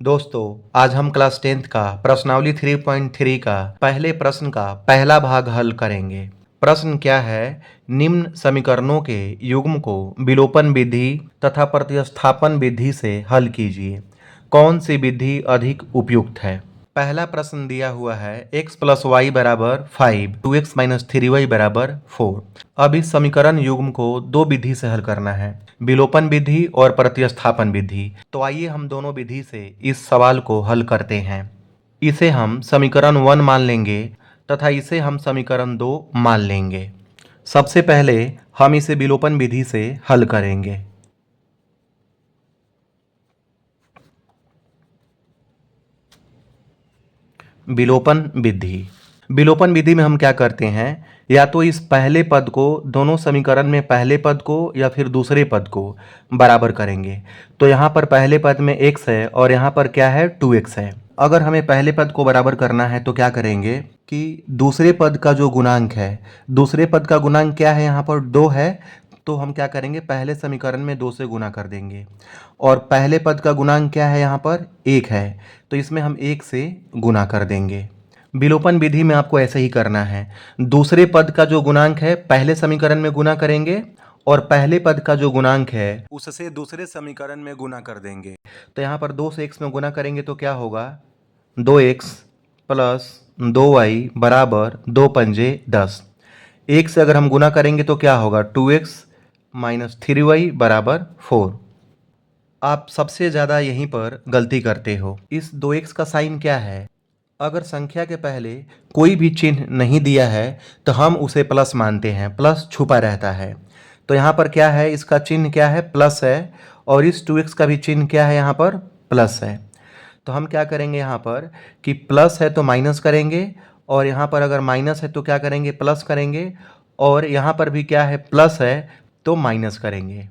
दोस्तों, आज हम क्लास 10th का प्रश्नावली 3.3 का पहले प्रश्न का पहला भाग हल करेंगे। प्रश्न क्या है? निम्न समीकरणों के युग्म को विलोपन विधि तथा प्रतिस्थापन विधि से हल कीजिए। कौन सी विधि अधिक उपयुक्त है? पहला प्रश्न दिया हुआ है x प्लस वाई बराबर 5, 2x माइनस 3y बराबर 4। अब इस समीकरण युग्म को दो विधि से हल करना है, विलोपन विधि और प्रतिस्थापन विधि। तो आइए हम दोनों विधि से इस सवाल को हल करते हैं। इसे हम समीकरण 1 मान लेंगे तथा इसे हम समीकरण 2 मान लेंगे। सबसे पहले हम इसे विलोपन विधि से हल करेंगे। विलोपन विधि में हम क्या करते हैं, या तो इस पहले पद को दोनों समीकरण में पहले पद को या फिर दूसरे पद को बराबर करेंगे। तो यहाँ पर पहले पद में x है और यहाँ पर क्या है 2x है। अगर हमें पहले पद को बराबर करना है तो क्या करेंगे कि दूसरे पद का जो गुणांक है, दूसरे पद का गुणांक क्या है, यहाँ पर 2 है, तो हम क्या करेंगे पहले समीकरण में 2 से गुना कर देंगे। और पहले पद का गुणांक क्या है, यहाँ पर 1 है, तो इसमें हम 1 से गुना कर देंगे। विलोपन विधि में आपको ऐसे ही करना है। दूसरे पद का जो गुणांक है पहले समीकरण में गुना करेंगे और पहले पद का जो गुणांक है उससे दूसरे समीकरण में गुना कर देंगे। तो यहाँ पर 2 से x में गुना करेंगे तो क्या होगा, 2x प्लस 2y बराबर 2 पंजे 10। 1 से अगर हम गुना करेंगे तो क्या होगा, 2x माइनस 3y बराबर 4। आप सबसे ज़्यादा यहीं पर गलती करते हो। इस 2x का साइन क्या है? अगर संख्या के पहले कोई भी चिन्ह नहीं दिया है तो हम उसे प्लस मानते हैं, प्लस छुपा रहता है। तो यहाँ पर क्या है, इसका चिन्ह क्या है, प्लस है, और इस 2x का भी चिन्ह क्या है, यहाँ पर प्लस है। तो हम क्या करेंगे यहाँ पर कि प्लस है तो माइनस करेंगे, और यहाँ पर अगर माइनस है तो क्या करेंगे, प्लस करेंगे, और यहाँ पर भी क्या है, प्लस है तो माइनस करेंगे।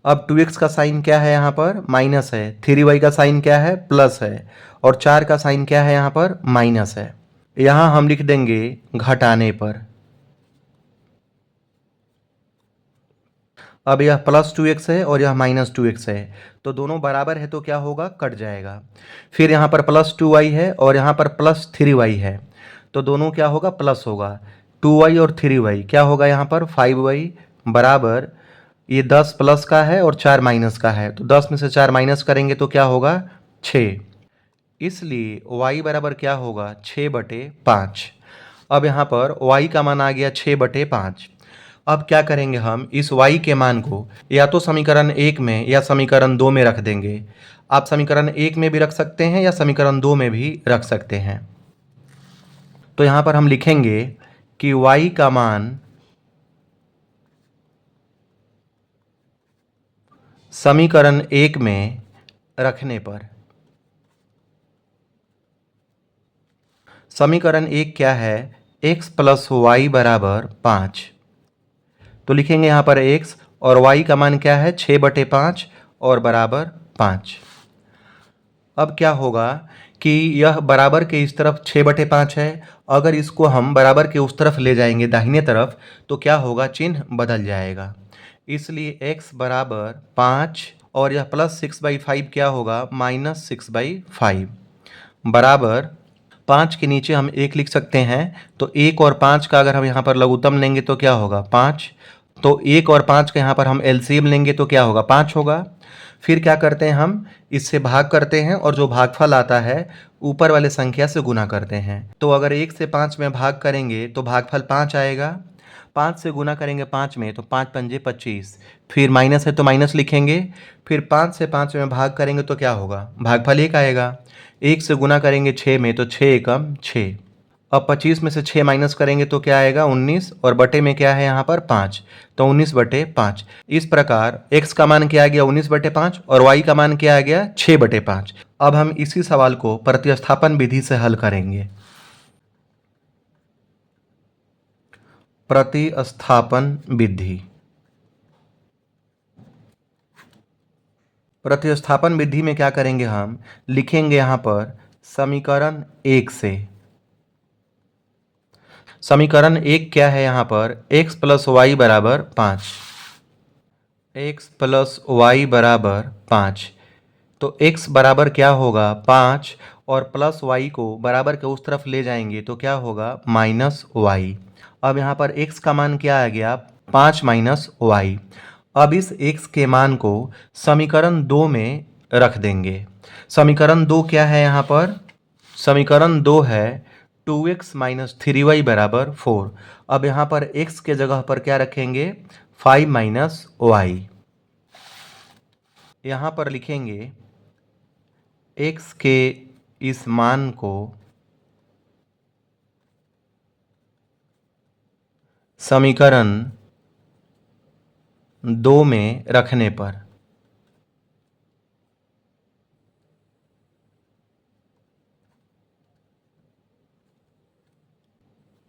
अब 2x का साइन क्या है, यहाँ पर माइनस है, 3y का साइन क्या है, प्लस है, और 4 का साइन क्या है, यहाँ पर माइनस है। यहाँ हम लिख देंगे घटाने पर। अब यह प्लस 2x है और यह माइनस 2x है, तो दोनों बराबर है तो क्या होगा, कट जाएगा। फिर यहाँ पर प्लस 2y है और यहाँ पर प्लस 3y है, तो दोनों क्या होगा, प्लस होगा। 2y और 3y क्या होगा, यहाँ पर 5y बराबर, ये 10 प्लस का है और 4 माइनस का है, तो 10 में से 4 माइनस करेंगे तो क्या होगा, 6। इसलिए y बराबर क्या होगा, 6/5। अब यहाँ पर y का मान आ गया 6/5। अब क्या करेंगे, हम इस y के मान को या तो समीकरण 1 में या समीकरण 2 में रख देंगे। आप समीकरण 1 में भी रख सकते हैं या समीकरण 2 में भी रख सकते हैं। तो यहाँ पर हम लिखेंगे कि y का मान समीकरण 1 में रखने पर, समीकरण 1 क्या है, x प्लस वाई बराबर 5। तो लिखेंगे यहाँ पर x और y का मान क्या है, 6/5 और बराबर 5। अब क्या होगा कि यह बराबर के इस तरफ 6/5 है, अगर इसको हम बराबर के उस तरफ ले जाएंगे दाहिने तरफ तो क्या होगा, चिन्ह बदल जाएगा। इसलिए x बराबर 5 और यह प्लस 6/5 क्या होगा, माइनस 6/5 बराबर 5 के नीचे हम 1 लिख सकते हैं। तो 1 और 5 का अगर हम यहाँ पर लघुत्तम लेंगे तो क्या होगा, 5। तो 1 और 5 का यहाँ पर हम एलसीएम लेंगे तो क्या होगा, 5 होगा। फिर क्या करते हैं, हम इससे भाग करते हैं और जो भागफल आता है ऊपर वाले संख्या से गुना करते हैं। तो अगर 1 से 5 में भाग करेंगे तो भागफल 5 आएगा। 5 से गुना करेंगे 5 में तो 5 पंजे 25, फिर माइनस है तो माइनस लिखेंगे। फिर 5 से 5 में भाग करेंगे तो क्या होगा, भागफल 1 आएगा। 1 से गुना करेंगे 6 में तो 6 एकम 6। अब 25 में से 6 माइनस करेंगे तो क्या आएगा, 19, और बटे में क्या है यहाँ पर 5, तो 19/5। इस प्रकार x का मान क्या आ गया, 19/5, और y का मान क्या आ गया, 6/5। अब हम इसी सवाल को प्रतिस्थापन विधि से हल करेंगे। प्रतिस्थापन विधि, प्रतिस्थापन विधि में क्या करेंगे, हम लिखेंगे यहाँ पर समीकरण 1 से। समीकरण 1 क्या है, यहाँ पर x प्लस वाई बराबर 5, x प्लस वाई बराबर 5। तो x बराबर क्या होगा 5 और प्लस y को बराबर के उस तरफ ले जाएंगे तो क्या होगा माइनस y। अब यहाँ पर x का मान क्या आ गया 5 माइनस y। अब इस x के मान को समीकरण 2 में रख देंगे। समीकरण 2 क्या है यहाँ पर? समीकरण 2 है 2x माइनस 3y बराबर 4। अब यहाँ पर x के जगह पर क्या रखेंगे 5 माइनस y। यहाँ पर लिखेंगे x के इस मान को समीकरण 2 में रखने पर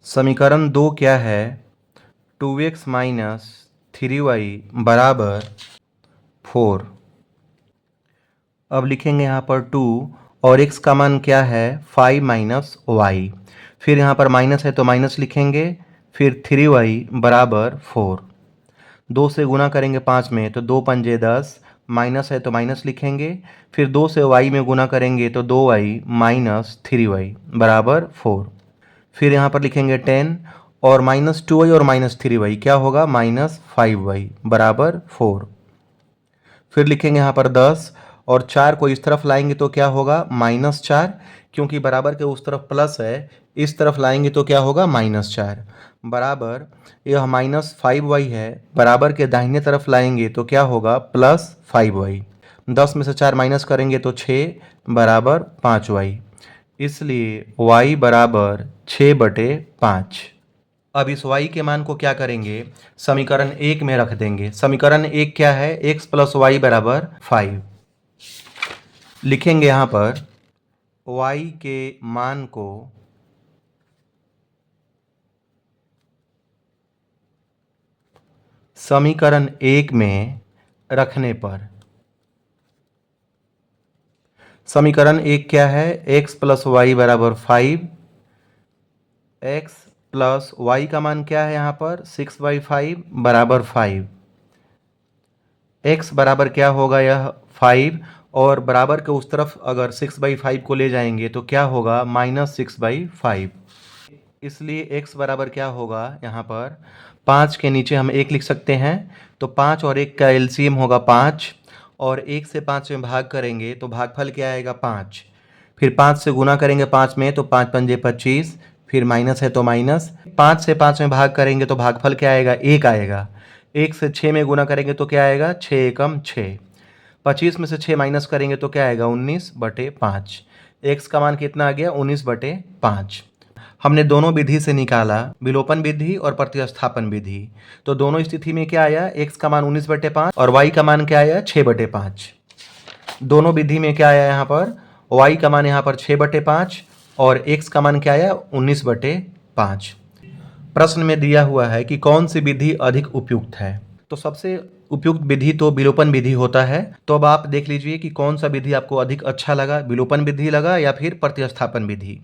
समीकरण 2 क्या है 2x माइनस 3y बराबर 4। अब लिखेंगे यहाँ पर 2 और x का मान क्या है 5 माइनस y। फिर यहाँ पर माइनस है तो माइनस लिखेंगे, फिर 3y बराबर 4। 2 से गुना करेंगे 5 में तो 2 पंजे 10, माइनस है तो माइनस लिखेंगे, फिर 2 से y में गुना करेंगे तो 2y माइनस 3y बराबर 4। फिर यहाँ पर लिखेंगे 10 और माइनस 2y और माइनस 3y क्या होगा माइनस 5y बराबर 4। फिर लिखेंगे यहाँ पर 10 और 4 को इस तरफ लाएंगे तो क्या होगा -4, क्योंकि बराबर के उस तरफ प्लस है, इस तरफ लाएंगे तो क्या होगा -4 बराबर यह -5y है, बराबर के दाहिने तरफ लाएंगे तो क्या होगा +5y। 10 में से 4 माइनस करेंगे तो 6 बराबर 5y, इसलिए y बराबर 6/5। अब इस y के मान को क्या करेंगे समीकरण 1 में रख देंगे। समीकरण 1 क्या है x प्लस y बराबर 5। लिखेंगे यहाँ पर y के मान को समीकरण 1 में रखने पर समीकरण 1 क्या है x प्लस y बराबर 5। x प्लस y का मान क्या है यहाँ पर 6/5 बराबर 5। x बराबर क्या होगा यह 5 और बराबर के उस तरफ अगर 6/5 को ले जाएंगे तो क्या होगा -6/5। इसलिए x बराबर क्या होगा यहाँ पर 5 के नीचे हम 1 लिख सकते हैं, तो 5 और 1 का एलसीएम होगा 5 और 1 से 5 में भाग करेंगे तो भागफल क्या आएगा 5। फिर 5 से गुना करेंगे 5 में तो 5 पंजे 25, फिर माइनस है तो माइनस, 5 से 5 में भाग करेंगे तो भागफल क्या आएगा 1 आएगा। 1 से 6 में गुना करेंगे तो क्या आएगा 6 एकम 6। 25 में से 6 माइनस करेंगे तो क्या आएगा 19/5। x का मान कितना आ गया 19/5। हमने दोनों विधि से निकाला विलोपन विधि और प्रतिस्थापन विधि, तो दोनों स्थिति में क्या आया x का मान 19/5 और y का मान क्या आया 6/5। दोनों विधि में क्या आया यहाँ पर y का मान यहाँ पर 6/5 और x का मान क्या आया 19/5। प्रश्न में दिया हुआ है कि कौन सी विधि अधिक उपयुक्त है, तो सबसे उपयुक्त विधि तो विलोपन विधि होता है। तो अब आप देख लीजिए कि कौन सा विधि आपको अधिक अच्छा लगा, विलोपन विधि लगा या फिर प्रतिस्थापन विधि।